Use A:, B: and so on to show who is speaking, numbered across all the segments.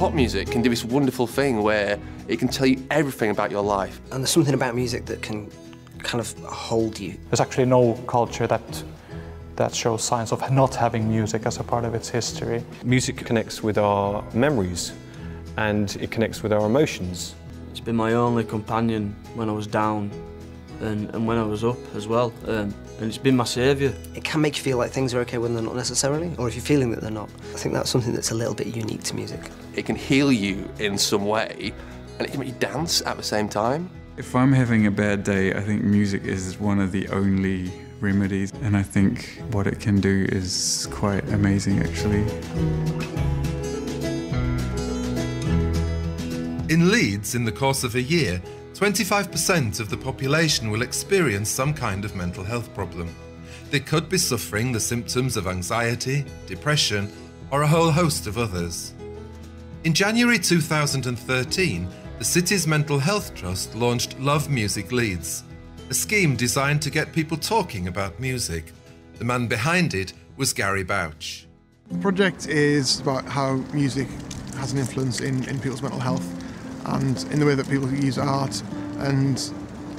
A: Pop music can do this wonderful thing where it can tell you everything about your life.
B: And there's something about music that can kind of hold you.
C: There's actually no culture that shows signs of not having music as a part of its history.
D: Music connects with our memories and it connects with our emotions.
E: It's been my only companion when I was down and when I was up as well, and it's been my saviour.
B: It can make you feel like things are okay when they're not necessarily, or if you're feeling that they're not. I think that's something that's a little bit unique to music.
A: It can heal you in some way, and it can make you dance at the same time.
F: If I'm having a bad day, I think music is one of the only remedies, and I think what it can do is quite amazing, actually.
G: In Leeds, in the course of a year, 25% of the population will experience some kind of mental health problem. They could be suffering the symptoms of anxiety, depression, or a whole host of others. In January 2013, the city's mental health trust launched Love Music Leeds, a scheme designed to get people talking about music. The man behind it was Gary Bouch.
H: The project is about how music has an influence in people's mental health and in the way that people use art and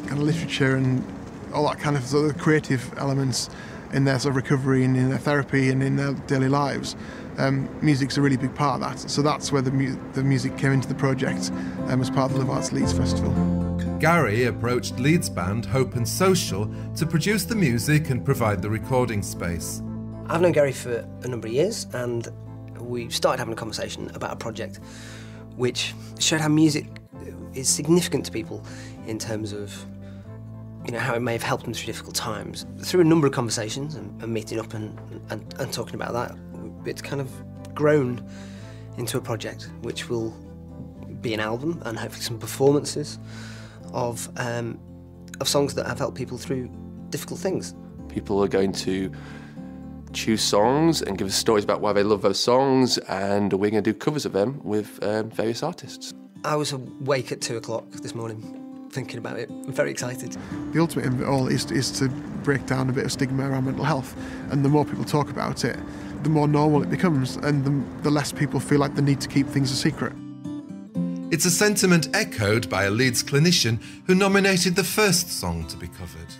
H: kind of literature and all that kind of sort of creative elements in their sort of recovery and in their therapy and in their daily lives. Music's a really big part of that, so that's where the music came into the project as part of the Love Arts Leeds Festival.
G: Gary approached Leeds band Hope and Social to produce the music and provide the recording space.
B: I've known Gary for a number of years, and we started having a conversation about a project which showed how music is significant to people in terms of, you know, how it may have helped them through difficult times. Through a number of conversations and meeting up and talking about that, it's kind of grown into a project which will be an album and hopefully some performances of songs that have helped people through difficult things. People
A: are going to choose songs and give us stories about why they love those songs, and we're going to do covers of them with various artists. I was awake at 2 o'clock this morning thinking about it. I'm very excited.
H: The ultimate of it all is to break down a bit of stigma around mental health, and the more people talk about it, the more normal it becomes, and the less people feel like they need to keep things a secret.
G: It's a sentiment echoed by a Leeds clinician who nominated the first song to be covered.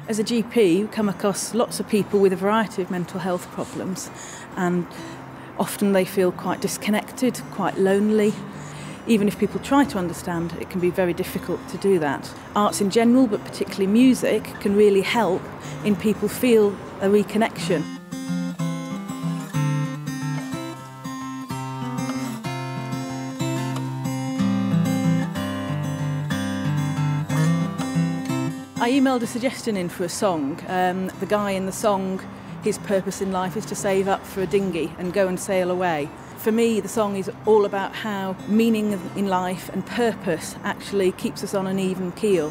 I: As a GP, you come across lots of people with a variety of mental health problems, and often they feel quite disconnected, quite lonely. Even if people try to understand, it can be very difficult to do that. Arts in general, but particularly music, can really help in people feel a reconnection. I emailed a suggestion in for a song. The guy in the song, his purpose in life is to save up for a dinghy and go and sail away. For me, the song is all about how meaning in life and purpose actually keeps us on an even keel.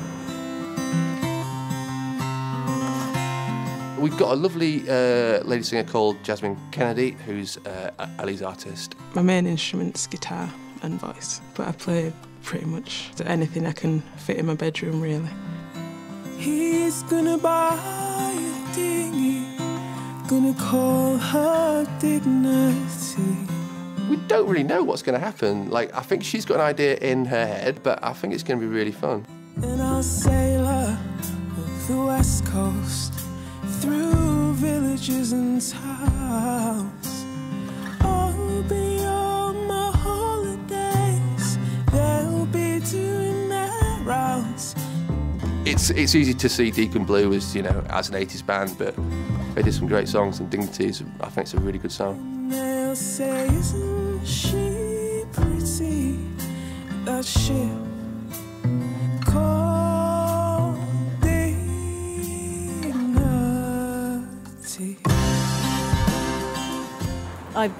A: We've got a lovely lady singer called Jasmine Kennedy, who's a Leeds artist.
J: My main instrument's guitar and voice, but I play pretty much anything I can fit in my bedroom, really.
K: He's gonna buy a dinghy, gonna call her Dignity.
A: We don't really know what's going to happen. Like, I think she's got an idea in her head, but I think it's going to be really fun.
K: And I'll sail her up the west coast, through villages and towns. I'll be on my holidays, they'll be doing their rounds.
A: It's easy to see Deacon Blue as, you know, as an 80s band, but they did some great songs, and Dignities, I think it's a really good song.
K: They'll say, isn't she pretty, that ship called Dignity.
I: I've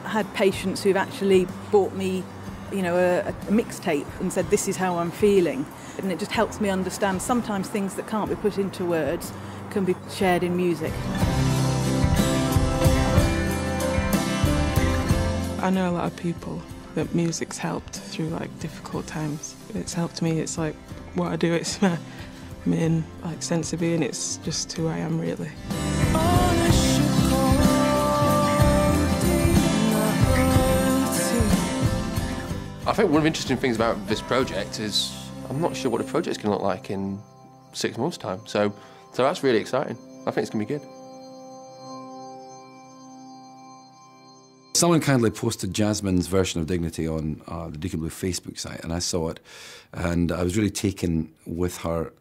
I: had patients who've actually bought me, you know, a mixtape and said, this is how I'm feeling. And it just helps me understand sometimes things that can't be put into words can be shared in music.
J: I know a lot of people that music's helped through like difficult times. It's helped me. It's like what I do. It's my main like sense of being. It's just who I am, really.
A: think one of the interesting things about this project is I'm not sure what the project's going to look like in 6 months' time. So that's really exciting. I think it's going to be good.
L: Someone kindly posted Jasmine's version of Dignity on the Deacon Blue Facebook site, and I saw it, and I was really taken with her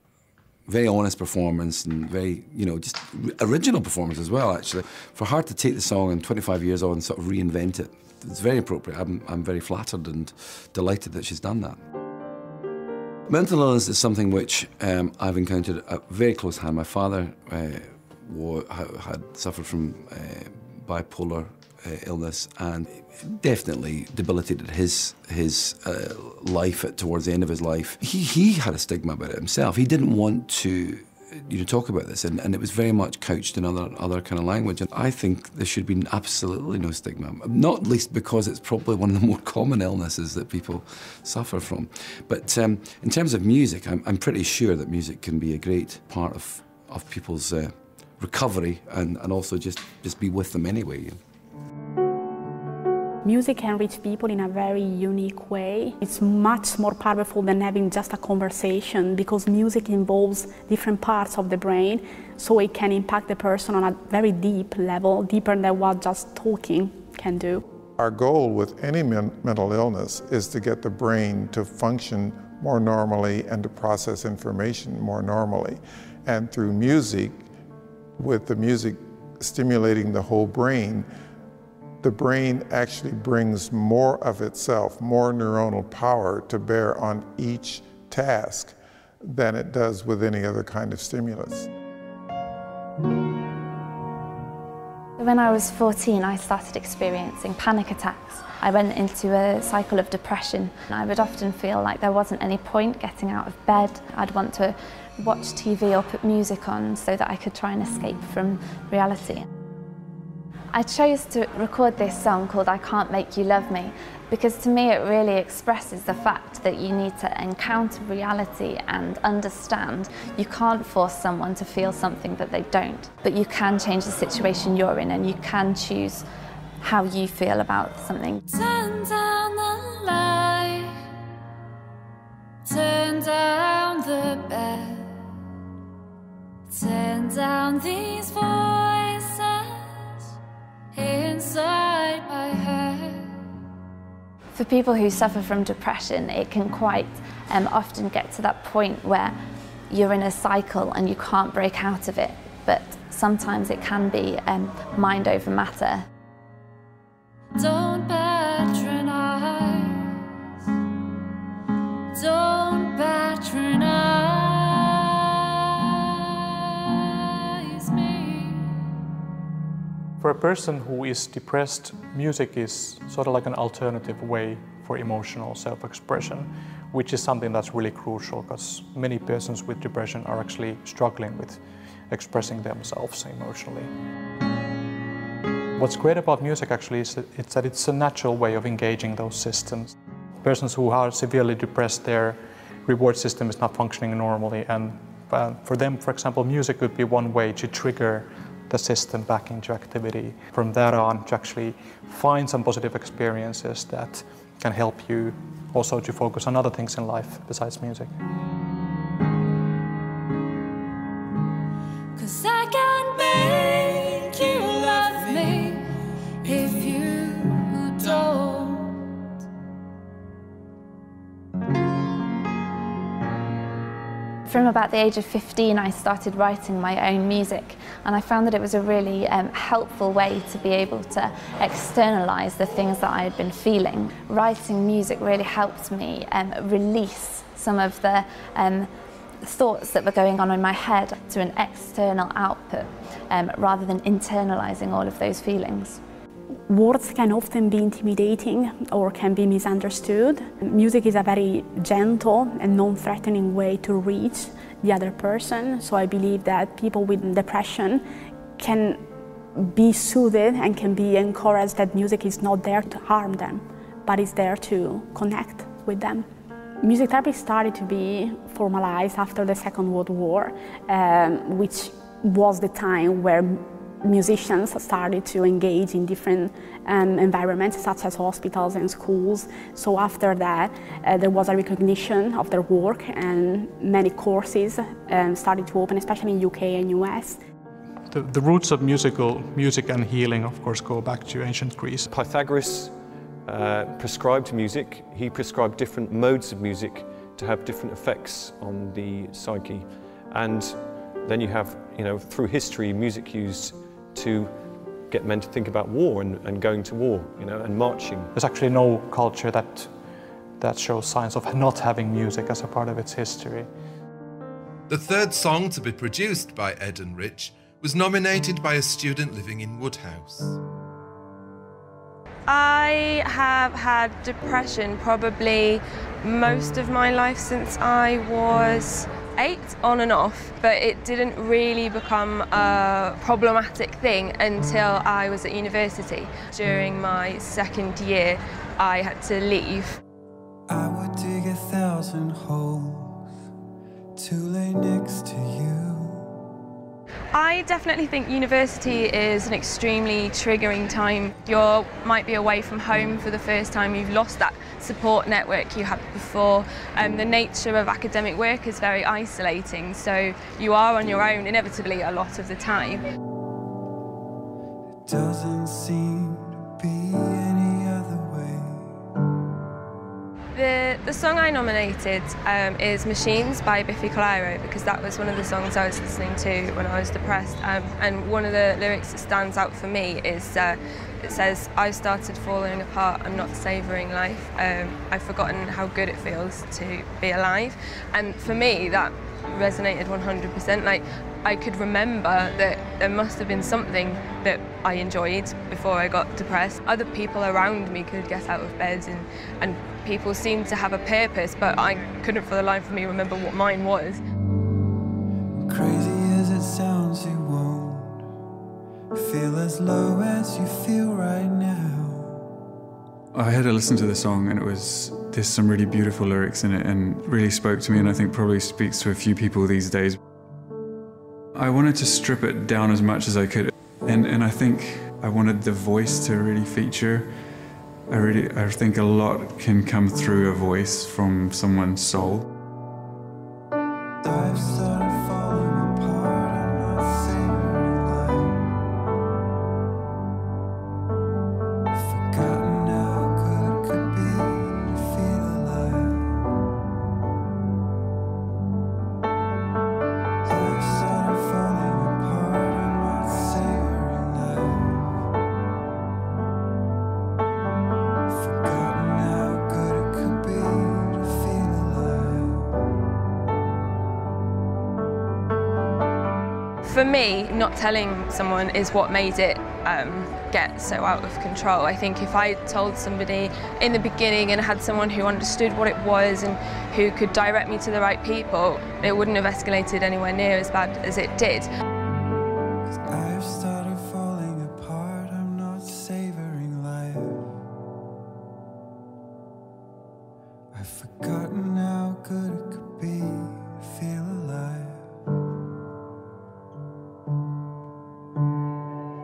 L: very honest performance and very, just original performance as well, actually. For her to take the song and 25 years on sort of reinvent it, it's very appropriate. I'm very flattered and delighted that she's done that. Mental illness is something which I've encountered at very close hand. My father had suffered from bipolar illness, and definitely debilitated his life towards the end of his life. He had a stigma about it himself. He didn't want to talk about this, and it was very much couched in other kind of language. And I think there should be absolutely no stigma, not least because it's probably one of the more common illnesses that people suffer from. But in terms of music, I'm pretty sure that music can be a great part of people's recovery, and also just be with them anyway.
M: Music can reach people in a very unique way. It's much more powerful than having just a conversation, because music involves different parts of the brain, so it can impact the person on a very deep level, deeper than what just talking can do.
N: Our goal with any mental illness is to get the brain to function more normally and to process information more normally. And through music, with the music stimulating the whole brain, the brain actually brings more of itself, more neuronal power to bear on each task than it does with any other kind of stimulus.
O: When I was 14, I started experiencing panic attacks. I went into a cycle of depression. I would often feel like there wasn't any point getting out of bed. I'd want to watch TV or put music on so that I could try and escape from reality. I chose to record this song called I Can't Make You Love Me because to me it really expresses the fact that you need to encounter reality and understand you can't force someone to feel something that they don't, but you can change the situation you're in and you can choose how you feel about something.
K: Turn down the light, turn down the bed, turn down these voices inside my head.
O: For people who suffer from depression, it can quite often get to that point where you're in a cycle and you can't break out of it, but sometimes it can be mind over matter.
K: Don't patronize, don't patronize me.
C: For a person who is depressed, music is sort of like an alternative way for emotional self-expression, which is something that's really crucial because many persons with depression are actually struggling with expressing themselves emotionally. What's great about music actually is that it's a natural way of engaging those systems. Persons who are severely depressed, their reward system is not functioning normally, and for them, for example, music could be one way to trigger the system back into activity. From that on, to actually find some positive experiences that can help you also to focus on other things in life besides music.
K: 'Cause I can't make you love me if you don't.
O: From about the age of 15, I started writing my own music, and I found that it was a really helpful way to be able to externalize the things that I had been feeling. Writing music really helped me release some of the thoughts that were going on in my head to an external output rather than internalizing all of those feelings.
M: Words can often be intimidating or can be misunderstood. Music is a very gentle and non-threatening way to reach the other person, so I believe that people with depression can be soothed and can be encouraged that music is not there to harm them, but is there to connect with them. Music therapy started to be formalized after the Second World War, which was the time where musicians started to engage in different environments such as hospitals and schools. So after that, there was a recognition of their work and many courses started to open, especially in UK and US.
C: The roots of music and healing, of course, go back to ancient Greece.
D: Pythagoras prescribed music. He prescribed different modes of music to have different effects on the psyche. And then you have, through history, music used to get men to think about war and going to war, and marching.
C: There's actually no culture that shows signs of not having music as a part of its history.
G: The third song to be produced by Ed and Rich was nominated by a student living in Woodhouse.
P: I have had depression probably most of my life since I was 8, on and off, but it didn't really become a problematic thing until I was at university. During my second year, I had to leave.
K: I would dig 1,000 holes to lay next to you.
P: I definitely think university is an extremely triggering time. You might be away from home for the first time, you've lost that support network you had before. The nature of academic work is very isolating, so you are on your own inevitably a lot of the time.
K: It doesn't seem to be any other way.
P: The song I nominated is Machines by Biffy Clyro, because that was one of the songs I was listening to when I was depressed, and one of the lyrics that stands out for me is it says, "I started falling apart, I'm not savouring life, I've forgotten how good it feels to be alive." And for me that resonated 100%. Like, I could remember that there must have been something that I enjoyed before I got depressed. Other people around me could get out of bed and people seemed to have a purpose, but I couldn't for the life of me remember what mine was.
K: Crazy as it sounds, you won't feel as low as you feel right now.
F: I had to listen to the song and there's some really beautiful lyrics in it and really spoke to me, and I think probably speaks to a few people these days. I wanted to strip it down as much as I could, and I think I wanted the voice to really feature. I think a lot can come through a voice from someone's soul.
K: I've started falling apart, I'm not saving life. I've forgotten how good it could be to feel alive. I've started falling apart, I'm not savoring life. I've forgotten how good it could be to feel alive.
P: For me, not telling someone is what made it get so out of control. I think if I told somebody in the beginning and had someone who understood what it was and who could direct me to the right people, it wouldn't have escalated anywhere near as bad as it did.
K: I've started falling apart, I'm not savoring life. I've forgotten how good it could be to feel alive.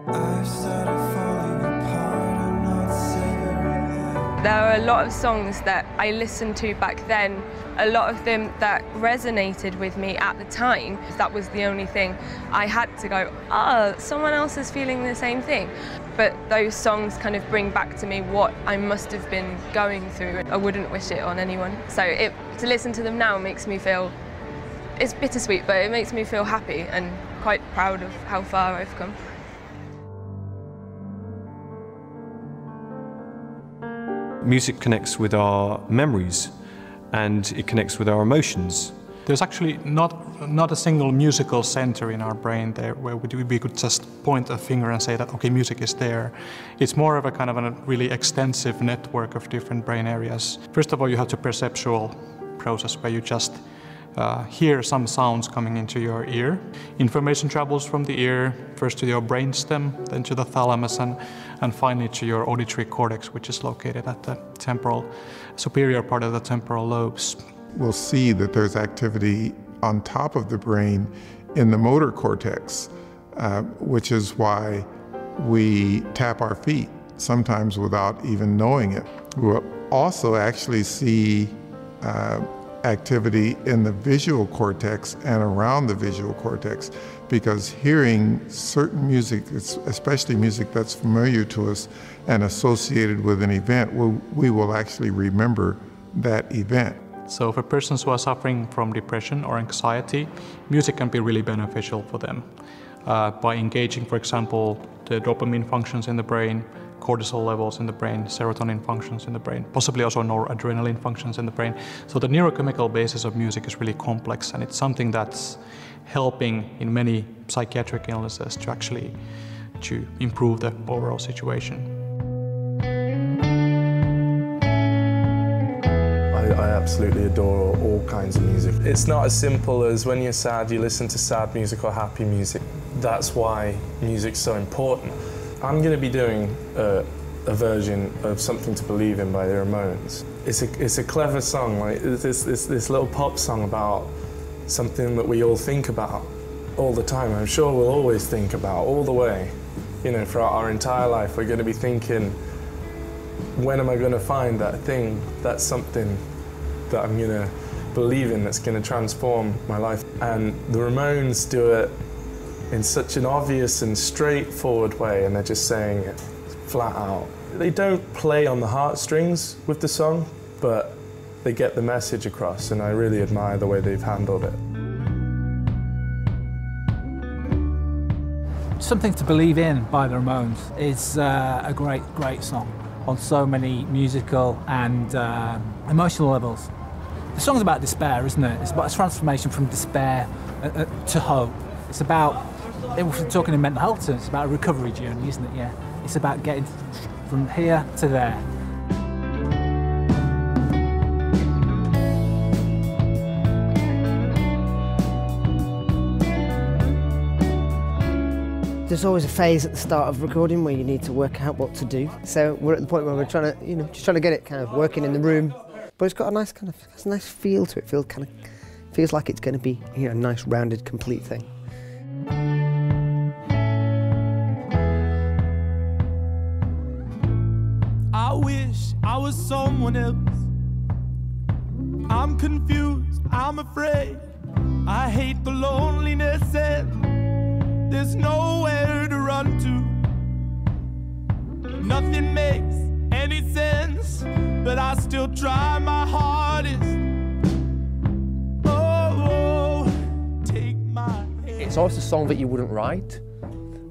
K: I've started falling apart, I'm not savoring life.
P: There are a lot of songs that I listened to back then, a lot of them that resonated with me at the time. That was the only thing. I had to go, oh, someone else is feeling the same thing. But those songs kind of bring back to me what I must have been going through. I wouldn't wish it on anyone. So to listen to them now makes me feel, it's bittersweet, but it makes me feel happy and quite proud of how far I've come.
D: Music connects with our memories and it connects with our emotions.
C: There's actually not a single musical center in our brain there where we could just point a finger and say that, okay, music is there. It's more of a kind of a really extensive network of different brain areas. First of all, you have the perceptual process where you just hear some sounds coming into your ear. Information travels from the ear first to your brainstem, then to the thalamus, and finally to your auditory cortex, which is located at the superior part of the temporal lobes.
N: We'll see that there's activity on top of the brain in the motor cortex which is why we tap our feet, sometimes without even knowing it. We'll also actually see activity in the visual cortex and around the visual cortex, because hearing certain music, especially music that's familiar to us and associated with an event, we will actually remember that event.
C: So for persons who are suffering from depression or anxiety, music can be really beneficial for them. By engaging, for example, the dopamine functions in the brain, cortisol levels in the brain, serotonin functions in the brain, possibly also noradrenaline functions in the brain. So the neurochemical basis of music is really complex, and it's something that's helping in many psychiatric illnesses to improve the overall situation.
Q: I absolutely adore all kinds of music. It's not as simple as when you're sad, you listen to sad music or happy music. That's why music's so important. I'm going to be doing a version of Something to Believe In by the Ramones. It's a clever song, like this little pop song about something that we all think about all the time. I'm sure we'll always think about all the way. You know, throughout our entire life, we're going to be thinking, when am I going to find that thing, that something that I'm going to believe in that's going to transform my life? And the Ramones do it in such an obvious and straightforward way, and they're just saying it flat out. They don't play on the heartstrings with the song, but they get the message across, and I really admire the way they've handled it.
R: Something to Believe In by the Ramones is a great song on so many musical and emotional levels. The song's about despair, isn't it? It's about a transformation from despair to hope. It's about, if we're talking in mental health terms, it's about a recovery journey, isn't it? Yeah. It's about getting from here to there.
B: There's always a phase at the start of recording where you need to work out what to do. So we're at the point where we're trying to, just trying to get it kind of working in the room. But it's got a nice it's a nice feel to it. Feels like it's going to be, a nice rounded, complete thing.
K: I wish I was someone else. I'm confused, I'm afraid. I hate the loneliness and there's nowhere to run to. Nothing makes any sense, but I still try my hardest. Oh, take my hand.
A: It's always a song that you wouldn't write,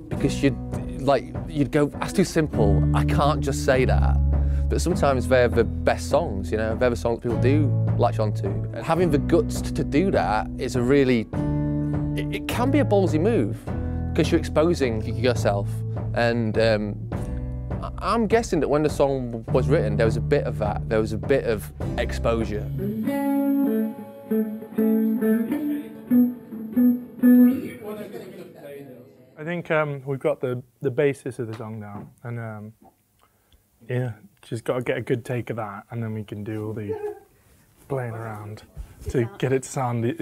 A: because you'd go, that's too simple, I can't just say that. But sometimes they're the best songs, they're the songs people do latch onto. And having the guts to do that is a really, it can be a ballsy move, because you're exposing yourself. And I'm guessing that when the song was written, there was a bit of that, there was a bit of exposure.
Q: I think we've got the basis of the song now, and yeah, just got to get a good take of that, and then we can do all the playing around to get it to sound, bigger.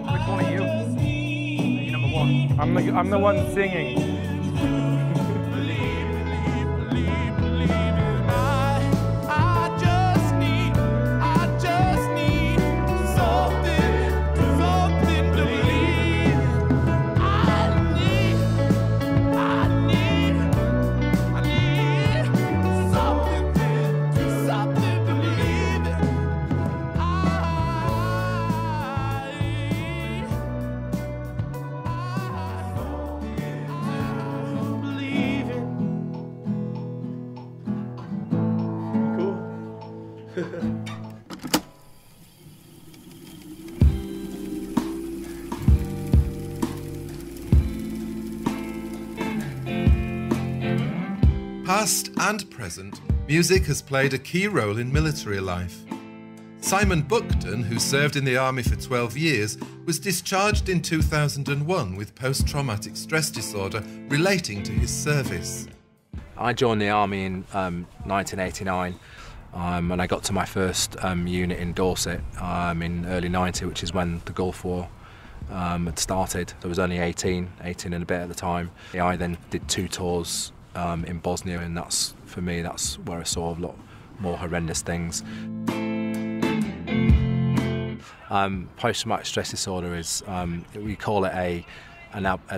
Q: Which one are you? Are you number one? I'm the one singing.
G: Past and present, music has played a key role in military life. Simon Buckton, who served in the army for 12 years, was discharged in 2001 with post-traumatic stress disorder relating to his service.
S: I joined the army in 1989, and I got to my first unit in Dorset in early '90, which is when the Gulf War had started. I was only 18 and a bit at the time. I then did 2 tours in Bosnia, and that's, for me, that's where I saw a lot more horrendous things. Post-traumatic stress disorder is, we call it a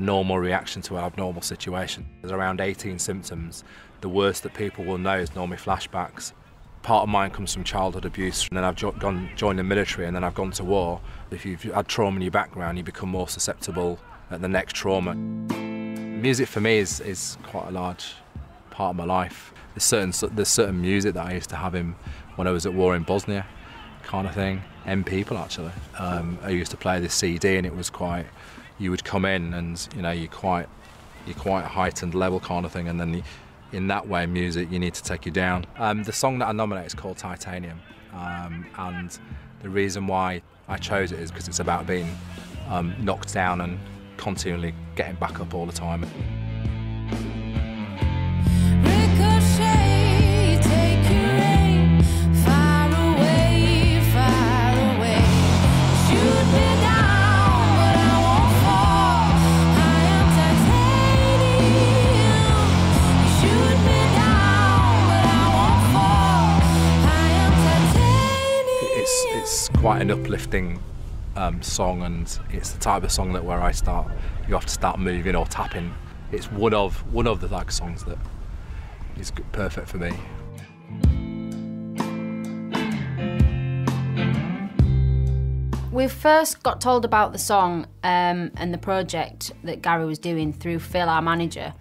S: normal reaction to an abnormal situation. There's around 18 symptoms. The worst that people will know is normally flashbacks. Part of mine comes from childhood abuse, and then I've joined the military, and then I've gone to war. If you've had trauma in your background, you become more susceptible at the next trauma. Music for me is quite a large part of my life. There's certain music that I used to have when I was at war in Bosnia, kind of thing. People actually. I used to play this CD, and it was quite. You would come in, and you know you're quite a heightened level kind of thing, and then in that way, music you need to take you down. The song that I nominate is called Titanium, and the reason why I chose it is because it's about being knocked down and continually getting back up all the time. It's quite an uplifting song, and it's the type of song that where you have to start moving or tapping. It's one of the like songs that is perfect for me.
T: We first got told about the song and the project that Gary was doing through Phil, our manager.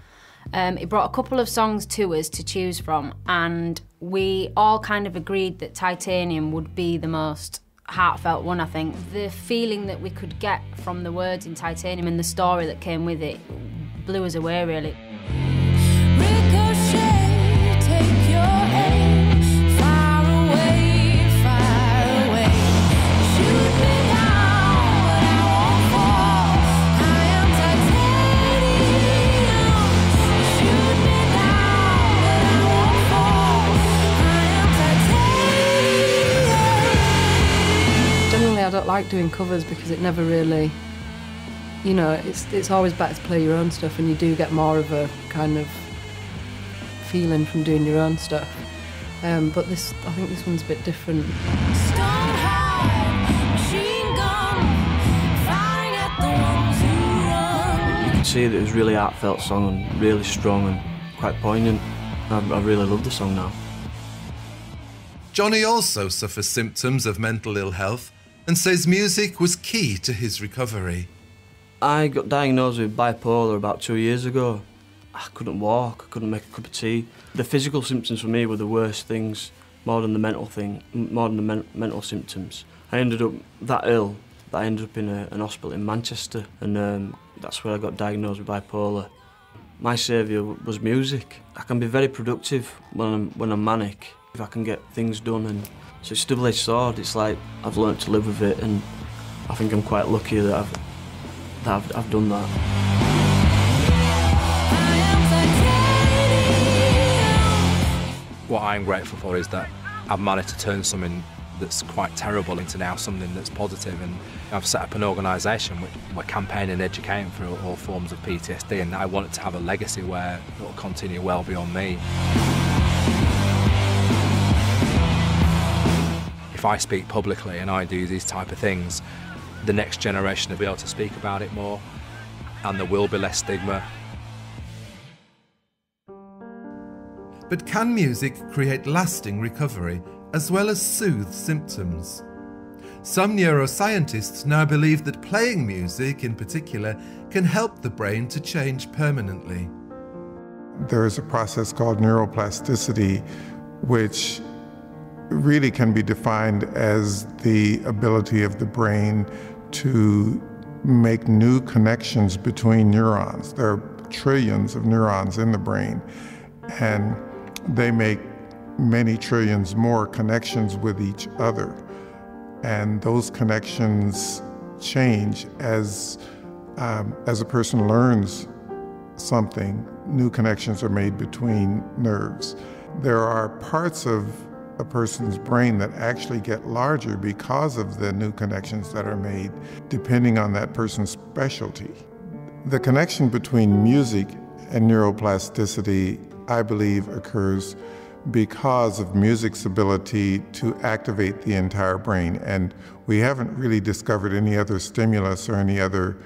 T: He brought a couple of songs to us to choose from, and we all kind of agreed that Titanium would be the most heartfelt one, I think. The feeling that we could get from the words in Titanium and the story that came with it blew us away, really.
K: Ricochet, take your aim, far away, far away. Shoot me down, but I won't fall. I am titanium. Shoot me down, but I won't fall. I am titanium.
U: Generally, I don't like doing covers because it never really, you know, it's always better to play your own stuff, and you do get more of a kind of feeling from doing your own stuff. But I think this one's a bit different.
E: You can see that it was a really heartfelt song and really strong and quite poignant. I really love the song now.
G: Johnny also suffers symptoms of mental ill health and says music was key to his recovery.
E: I got diagnosed with bipolar about 2 years ago. I couldn't walk, I couldn't make a cup of tea. The physical symptoms for me were the worst things, more than the mental symptoms. I ended up that ill that I ended up in an hospital in Manchester, and that's where I got diagnosed with bipolar. My saviour was music. I can be very productive when I'm manic, if I can get things done, and so it's a double-edged sword. It's like I've learnt to live with it, and I think I'm quite lucky that I've done that.
S: What I'm grateful for is that I've managed to turn something that's quite terrible into now something that's positive, and I've set up an organisation which we're campaigning and educating for all forms of PTSD, and I want it to have a legacy where it will continue well beyond me. If I speak publicly and I do these type of things, the next generation will be able to speak about it more, and there will be less stigma.
G: But can music create lasting recovery as well as soothe symptoms? Some neuroscientists now believe that playing music in particular can help the brain to change permanently.
N: There is a process called neuroplasticity, which really can be defined as the ability of the brain to make new connections between neurons. There are trillions of neurons in the brain, and they make many trillions more connections with each other. And those connections change as a person learns something. New connections are made between nerves. There are parts of a person's brain that actually get larger because of the new connections that are made, depending on that person's specialty. The connection between music and neuroplasticity, I believe, occurs because of music's ability to activate the entire brain. And we haven't really discovered any other stimulus or any other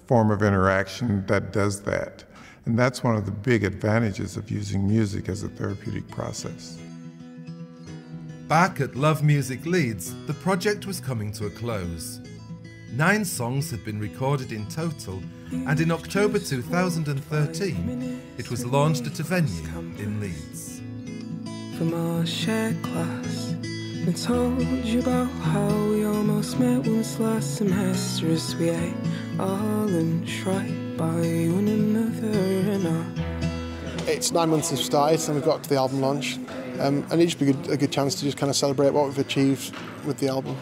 N: form of interaction that does that. And that's one of the big advantages of using music as a therapeutic process.
G: Back at Love Music Leeds, the project was coming to a close. 9 songs had been recorded in total, and in October 2013, it was launched at a venue in Leeds.
H: From our shared class, I told you about how we almost met once last semester as we ate all and right by one another and all.
V: It's 9 months since we started and we've got to the album launch, and it'd just be a good chance to just kind of celebrate what we've achieved with the album.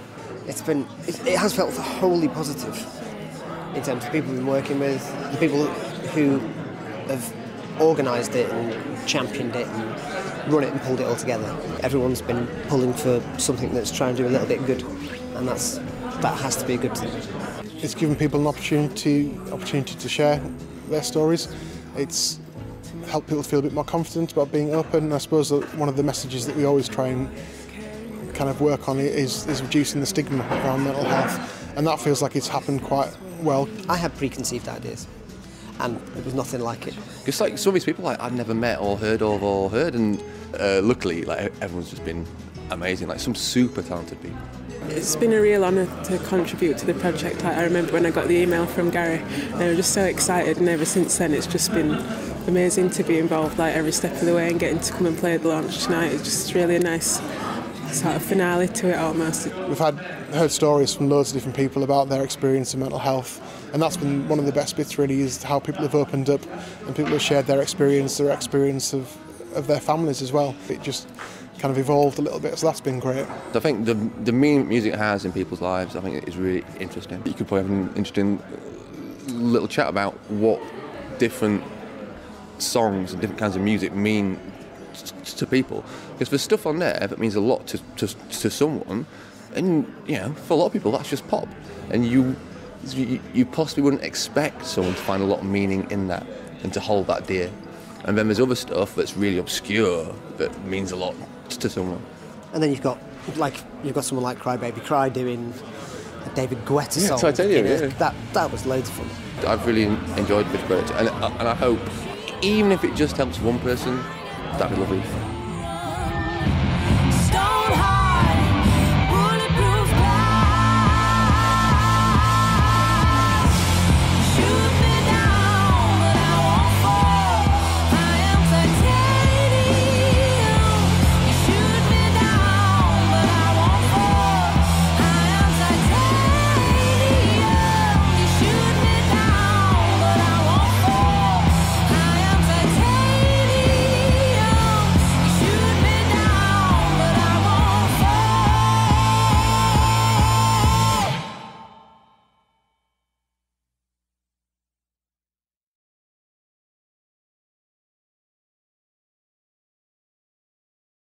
B: It has felt wholly positive in terms of people we've been working with, the people who have organised it and championed it and run it and pulled it all together. Everyone's been pulling for something that's trying to do a little bit good, and that has to be a good thing.
V: It's given people an opportunity to share their stories. It's helped people feel a bit more confident about being open. I suppose that one of the messages that we always try and kind of work on is reducing the stigma around mental health, and that feels like it's happened quite well.
B: I had preconceived ideas, and there was nothing like it.
A: It's like some of these people I'd never met or heard of and luckily everyone's just been amazing, some super talented people.
J: It's been a real honour to contribute to the project. I remember when I got the email from Gary, they were just so excited, and ever since then it's just been amazing to be involved every step of the way, and getting to come and play at the launch tonight. It's just really a nice sort of finale to it almost.
V: We've heard stories from loads of different people about their experience of mental health, and that's been one of the best bits really, is how people have opened up and people have shared their experience of their families as well. It just kind of evolved a little bit, so that's been great.
A: I think the meaning music has in people's lives, I think it is really interesting. You could probably have an interesting little chat about what different songs and different kinds of music mean to people, because there's stuff on there that means a lot to someone, and for a lot of people that's just pop, and you possibly wouldn't expect someone to find a lot of meaning in that and to hold that dear. And then there's other stuff that's really obscure that means a lot to someone.
B: And then you've got someone like Cry Baby Cry doing a David Guetta song.
A: Titanium,
B: that was loads of fun.
A: I've really enjoyed this project, and I hope, even if it just helps one person, that'd be lovely.